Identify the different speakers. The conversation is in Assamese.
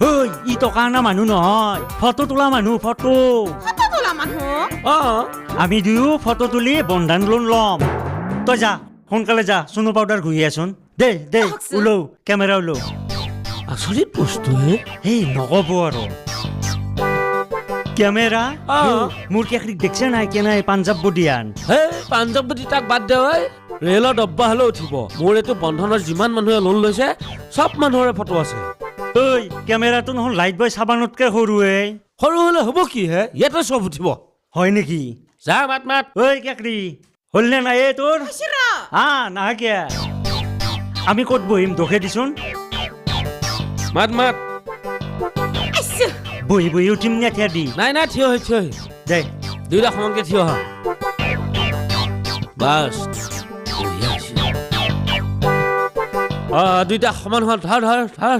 Speaker 1: ঐ ই টকা আনা মানুহ নহয় ফটো তোলা মানুহ ফটো
Speaker 2: তোলা মানুহ
Speaker 1: আমি দুয়ো ফটো তুলি বন্ধন লোন ল'ম তই যা সোনকালে যা চুনু পাউডাৰ ঘূৰি আছোন দে দে ওলও কেমেৰা ওলও
Speaker 3: আচৰিত বস্তু
Speaker 1: এই নক'ব আৰু কেমেৰা মোৰ কেকৰিক দেখছে নাই কেনাই পাঞ্জাৱ বডিয়ান
Speaker 3: হে পাঞ্জাৱ বুটি তাক বাদ দে ঐ ৰেলৰ ডব্বা হ'লেও উঠিব মোৰ এইটো বন্ধনৰ যিমান মানুহে লোন লৈছে চব মানুহৰে ফটো আছে
Speaker 1: ঐ কেমেৰাটো নহয় লাইট বয় চাবানতকে সৰুৱে
Speaker 3: সৰু হ'লে হ'ব কি হে ইয়াতে চব উঠিব
Speaker 1: হয় নেকি
Speaker 3: যা মাত মাত
Speaker 1: ঐ কেকৰি হ'লনে নাই এই তোৰ নাহা কিয়া আমি ক'ত বহিম দখে দিছোন
Speaker 3: মাত মাত
Speaker 1: বহি বহি উঠিম নে থিয়া দি
Speaker 3: নাই নাই থিয় হৈ
Speaker 1: দে
Speaker 3: দুইটা সমানকে থিয় হা বাছ দুইটা সমান হোৱা ধৰ ধৰ ধৰ